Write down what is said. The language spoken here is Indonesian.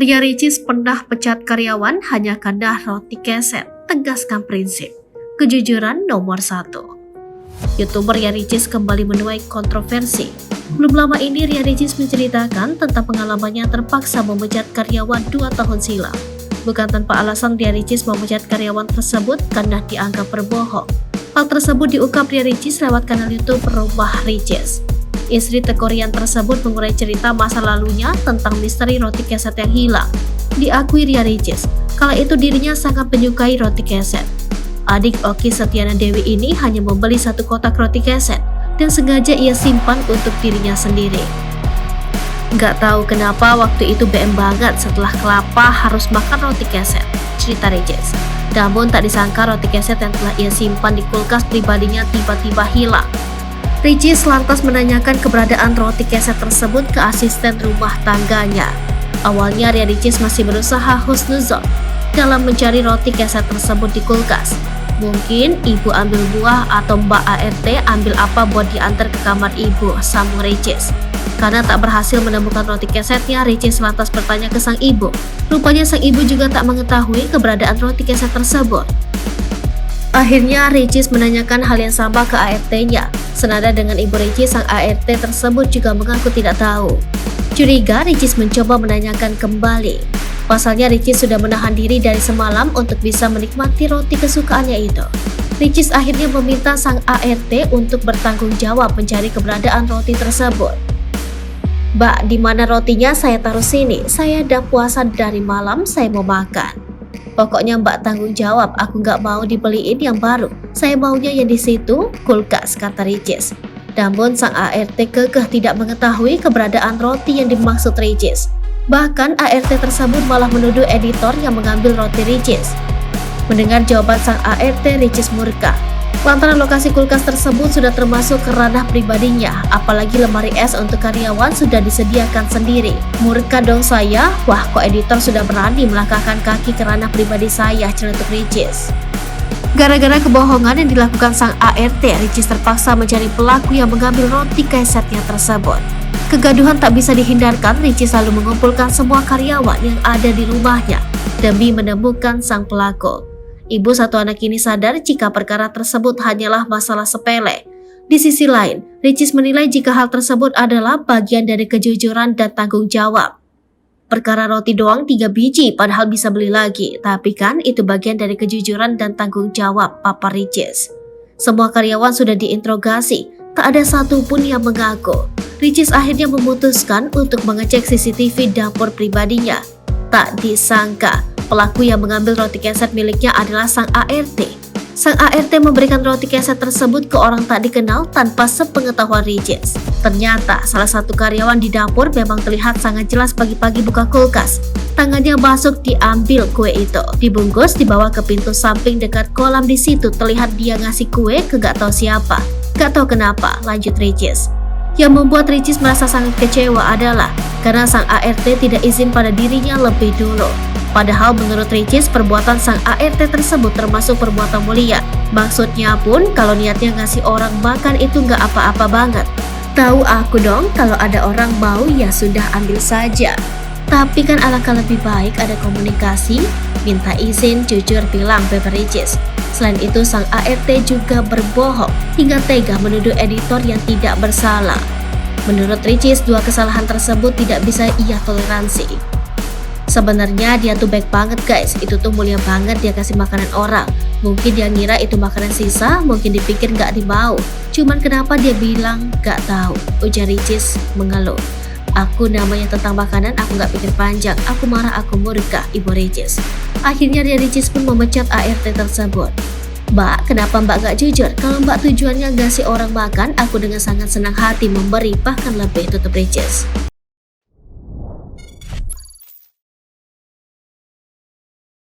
Ria Ricis pernah pecat karyawan hanya karena roti keset, tegaskan prinsip. Kejujuran nomor 1. YouTuber Ria Ricis kembali menuai kontroversi. Belum lama ini Ria Ricis menceritakan tentang pengalamannya terpaksa memecat karyawan 2 tahun silam. Bukan tanpa alasan Ria Ricis memecat karyawan tersebut karena dianggap berbohong. Hal tersebut diungkap Ria Ricis lewat kanal YouTube Rumah Ricis. Istri Tekorian tersebut mengurai cerita masa lalunya tentang misteri roti keset yang hilang. Diakui Ria Ricis, kala itu dirinya sangat menyukai roti keset. Adik Oki Setiana Dewi ini hanya membeli 1 kotak roti keset dan sengaja ia simpan untuk dirinya sendiri. Gak tahu kenapa waktu itu BM banget setelah kelapa harus makan roti keset, cerita Ricis. Namun tak disangka roti keset yang telah ia simpan di kulkas pribadinya tiba-tiba hilang. Ricis lantas menanyakan keberadaan roti keset tersebut ke asisten rumah tangganya. Awalnya Ria Ricis masih berusaha husnuzon dalam mencari roti keset tersebut di kulkas. Mungkin ibu ambil buah atau Mbak ART ambil apa buat diantar ke kamar ibu, sambung Ricis. Karena tak berhasil menemukan roti kesetnya, Ricis lantas bertanya ke sang ibu. Rupanya sang ibu juga tak mengetahui keberadaan roti keset tersebut. Akhirnya Ricis menanyakan hal yang sama ke ART-nya. Senada dengan ibu Ricis, sang ART tersebut juga mengaku tidak tahu. Curiga, Ricis mencoba menanyakan kembali. Pasalnya Ricis sudah menahan diri dari semalam untuk bisa menikmati roti kesukaannya itu. Ricis akhirnya meminta sang ART untuk bertanggung jawab mencari keberadaan roti tersebut. "Mbak, di mana rotinya? Saya taruh sini. Saya udah puasa dari malam, saya mau makan. Pokoknya Mbak tanggung jawab, aku nggak mau dibeliin yang baru. Saya maunya yang di situ, kulkas," kata Ricis. Namun sang ART kekeh tidak mengetahui keberadaan roti yang dimaksud Ricis. Bahkan ART tersebut malah menuduh editor yang mengambil roti Ricis. Mendengar jawaban sang ART, Ricis murka. Lantaran lokasi kulkas tersebut sudah termasuk ke ranah pribadinya, apalagi lemari es untuk karyawan sudah disediakan sendiri. Murka dong saya, wah kok editor sudah berani melangkahkan kaki ke ranah pribadi saya, celetuk Ricis. Gara-gara kebohongan yang dilakukan sang ART, Ricis terpaksa mencari pelaku yang mengambil roti kesetnya tersebut. Kegaduhan tak bisa dihindarkan, Ricis selalu mengumpulkan semua karyawan yang ada di rumahnya demi menemukan sang pelaku. Ibu satu anak ini sadar jika perkara tersebut hanyalah masalah sepele. Di sisi lain, Ricis menilai jika hal tersebut adalah bagian dari kejujuran dan tanggung jawab. Perkara roti doang 3 biji padahal bisa beli lagi, tapi kan itu bagian dari kejujuran dan tanggung jawab, papa Ricis. Semua karyawan sudah diinterogasi, tak ada satupun yang mengaku. Ricis akhirnya memutuskan untuk mengecek CCTV dapur pribadinya. Tak disangka, pelaku yang mengambil roti keset miliknya adalah sang ART. Sang ART memberikan roti keset tersebut ke orang tak dikenal tanpa sepengetahuan Ricis. Ternyata salah satu karyawan di dapur memang terlihat sangat jelas pagi-pagi buka kulkas. Tangannya masuk diambil kue itu, dibungkus dibawa ke pintu samping dekat kolam. Di situ terlihat dia ngasih kue ke gak tahu siapa. Gak tahu kenapa, lanjut Ricis. Yang membuat Ricis merasa sangat kecewa adalah karena sang ART tidak izin pada dirinya lebih dulu. Padahal menurut Ricis, perbuatan sang ART tersebut termasuk perbuatan mulia. Maksudnya pun kalau niatnya ngasih orang makan itu nggak apa-apa banget. Tahu aku dong, kalau ada orang mau ya sudah ambil saja. Tapi kan alangkah lebih baik ada komunikasi, minta izin, jujur, bilang Bapak Ricis. Selain itu sang ART juga berbohong hingga tega menuduh editor yang tidak bersalah. Menurut Ricis, 2 kesalahan tersebut tidak bisa ia toleransi. Sebenarnya dia tuh baik banget guys, itu tuh mulia banget dia kasih makanan orang. Mungkin dia ngira itu makanan sisa, mungkin dipikir gak dimau. Cuman kenapa dia bilang gak tahu, ujar Ricis mengeluh. Aku namanya tentang makanan, aku gak pikir panjang, aku marah, aku murka, ibu Ricis. Akhirnya Ria Ricis pun memecat ART tersebut. "Mbak, kenapa Mbak gak jujur? Kalau Mbak tujuannya ngasih orang makan, aku dengan sangat senang hati memberi, bahkan lebih," tutup Ricis.